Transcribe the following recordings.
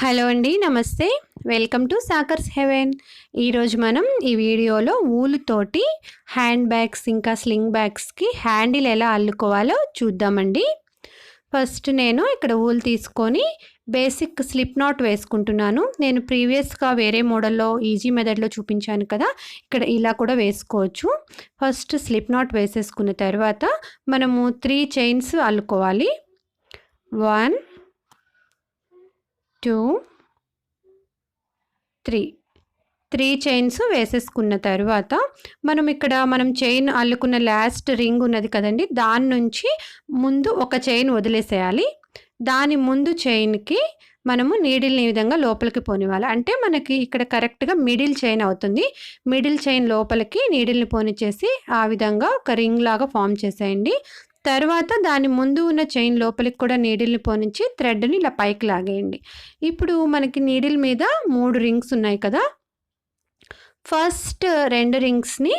Hello అండి, నమస్తే. Welcome to సాకర్స్ హెవెన్. ఈరోజు మనం ఈ వీడియోలో వూలు తోటి హ్యాండ్ బ్యాగ్స్ ఇంకా స్లింగ్ బ్యాగ్స్కి హ్యాండిల్ ఎలా అల్లుకోవాలో చూద్దామండి. ఫస్ట్ నేను ఇక్కడ వూల్ తీసుకొని బేసిక్ స్లిప్ నాట్ వేసుకుంటున్నాను. నేను ప్రీవియస్గా వేరే మోడల్లో ఈజీ మెథడ్లో చూపించాను కదా, ఇక్కడ ఇలా కూడా వేసుకోవచ్చు. ఫస్ట్ స్లిప్ నాట్ వేసేసుకున్న తర్వాత మనము 3 చైన్స్ అల్లుకోవాలి. 1 2 3 చైన్స్ వేసేసుకున్న తర్వాత మనం చైన్ అల్లుకున్న లాస్ట్ రింగ్ ఉన్నది కదండి, దాని నుంచి ముందు ఒక చైన్ వదిలేసేయాలి. దాని ముందు చైన్కి మనము నీడిల్ని ఈ విధంగా లోపలికి పోనివ్వాలి. అంటే మనకి ఇక్కడ కరెక్ట్గా మిడిల్ చైన్ అవుతుంది. మిడిల్ చైన్ లోపలికి నీడిల్ని పోనిచ్చేసి ఆ విధంగా ఒక రింగ్ లాగా ఫామ్ చేసేయండి. తర్వాత దాని ముందు ఉన్న చైన్ లోపలికి కూడా నీడిల్ని పోనించి థ్రెడ్ని ఇలా పైకి లాగేయండి. ఇప్పుడు మనకి నీడిల్ మీద 3 రింగ్స్ ఉన్నాయి కదా, ఫస్ట్ 2 రింగ్స్ని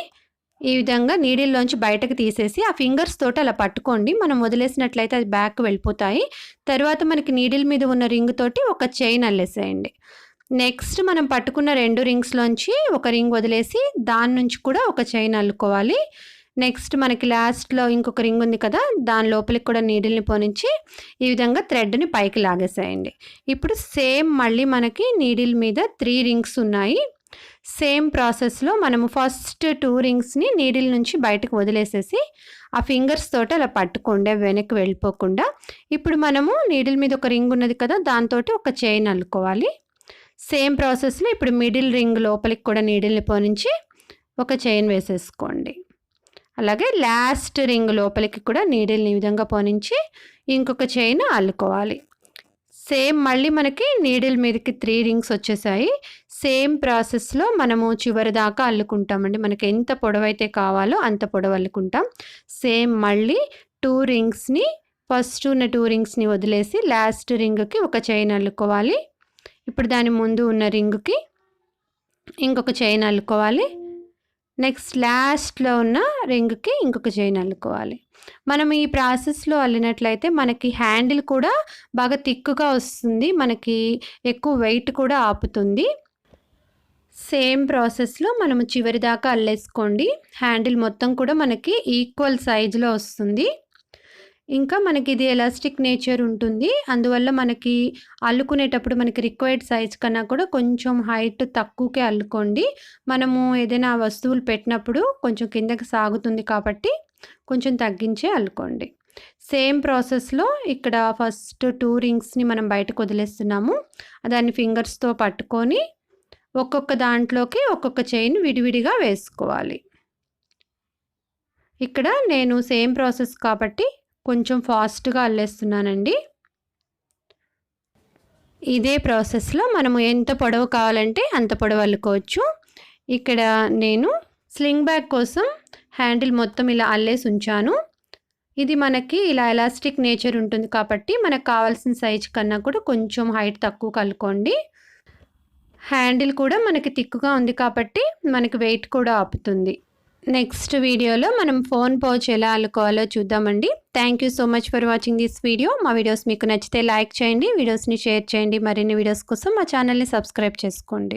ఈ విధంగా నీడిల్లోంచి బయటకు తీసేసి ఆ ఫింగర్స్ తోటి అలా పట్టుకోండి. మనం వదిలేసినట్లయితే అది బ్యాక్ వెళ్ళిపోతాయి. తర్వాత మనకి నీడిల్ మీద ఉన్న రింగ్ తోటి ఒక చైన్ అల్లేసేయండి. నెక్స్ట్ మనం పట్టుకున్న 2 రింగ్స్లోంచి ఒక రింగ్ వదిలేసి దాని నుంచి కూడా ఒక చైన్ అల్లుకోవాలి. నెక్స్ట్ మనకి లాస్ట్లో ఇంకొక రింగ్ ఉంది కదా, దాని లోపలికి కూడా నీడిల్ని పోనించి ఈ విధంగా థ్రెడ్ని పైకి లాగేసేయండి. ఇప్పుడు సేమ్ మళ్ళీ మనకి నీడిల్ మీద 3 రింగ్స్ ఉన్నాయి. సేమ్ ప్రాసెస్లో మనము ఫస్ట్ 2 రింగ్స్ని నీడిల్ నుంచి బయటకు వదిలేసేసి ఆ ఫింగర్స్ తోటి అలా పట్టుకోండి, వెనక్కి వెళ్ళిపోకుండా. ఇప్పుడు మనము నీడిల్ మీద ఒక రింగ్ ఉన్నది కదా, దాంతో ఒక చైన్ అల్లుకోవాలి. సేమ్ ప్రాసెస్లో ఇప్పుడు మిడిల్ రింగ్ లోపలికి కూడా నీడిల్ని పోనించి ఒక చైన్ వేసేసుకోండి. అలాగే లాస్ట్ రింగ్ లోపలికి కూడా నీడిల్ని ఈ విధంగా పోనించి ఇంకొక చైన్ అల్లుకోవాలి. సేమ్ మళ్ళీ మనకి నీడిల్ మీదకి 3 రింగ్స్ వచ్చేసాయి. సేమ్ ప్రాసెస్లో మనము చివరి దాకా అల్లుకుంటామండి. మనకి ఎంత పొడవైతే కావాలో అంత పొడవు అల్లుకుంటాం. సేమ్ మళ్ళీ 2 రింగ్స్ని ఫస్ట్ ఉన్న 2 రింగ్స్ని వదిలేసి లాస్ట్ రింగ్కి ఒక చైన్ అల్లుకోవాలి. ఇప్పుడు దాని ముందు ఉన్న రింగ్కి ఇంకొక చైన్ అల్లుకోవాలి. నెక్స్ట్ లాస్ట్లో ఉన్న రింగ్కి ఇంకొక చైన్ అల్లుకోవాలి. మనం ఈ ప్రాసెస్లో అల్లినట్లయితే మనకి హ్యాండిల్ కూడా బాగా థిక్గా వస్తుంది, మనకి ఎక్కువ వెయిట్ కూడా ఆపుతుంది. సేమ్ ప్రాసెస్లో మనము చివరి దాకా అల్లేసుకోండి. హ్యాండిల్ మొత్తం కూడా మనకి ఈక్వల్ సైజులో వస్తుంది. ఇంకా మనకి ఇది ఎలాస్టిక్ నేచర్ ఉంటుంది, అందువల్ల మనకి అల్లుకునేటప్పుడు మనకి రిక్వైర్డ్ సైజ్ కన్నా కూడా కొంచెం హైట్ తక్కువకే అల్లుకోండి. మనము ఏదైనా వస్తువులు పెట్టినప్పుడు కొంచెం కిందకి సాగుతుంది కాబట్టి కొంచెం తగ్గించే అల్లుకోండి. సేమ్ ప్రాసెస్లో ఇక్కడ ఫస్ట్ 2 రింగ్స్ని మనం బయటకు వదిలేస్తున్నాము. దాన్ని ఫింగర్స్తో పట్టుకొని ఒక్కొక్క దాంట్లోకి ఒక్కొక్క చైన్ విడివిడిగా వేసుకోవాలి. ఇక్కడ నేను సేమ్ ప్రాసెస్ కాబట్టి కొంచెం ఫాస్ట్గా అల్లేస్తున్నానండి. ఇదే ప్రాసెస్లో మనము ఎంత పొడవు కావాలంటే అంత పొడవు అల్లుకోవచ్చు. ఇక్కడ నేను స్లింగ్ బ్యాగ్ కోసం హ్యాండిల్ మొత్తం ఇలా అల్లేసి ఉంచాను. ఇది మనకి ఇలా ఎలాస్టిక్ నేచర్ ఉంటుంది కాబట్టి మనకు కావాల్సిన సైజ్ కన్నా కూడా కొంచెం హైట్ తక్కువ అల్లుకోండి. హ్యాండిల్ కూడా మనకి థిక్గా ఉంది కాబట్టి మనకి వెయిట్ కూడా ఆపుతుంది. నెక్స్ట్ వీడియోలో మనం ఫోన్ పౌచ్ ఎలా అల్లుకోవాలో చూద్దామండి. Thank you so much for watching this video. మా వీడియోస్ మీకు నచ్చితే లైక్ చేయండి, వీడియోస్ని షేర్ చేయండి. మరిన్ని వీడియోస్ కోసం మా ఛానల్ని సబ్స్క్రైబ్ చేసుకోండి.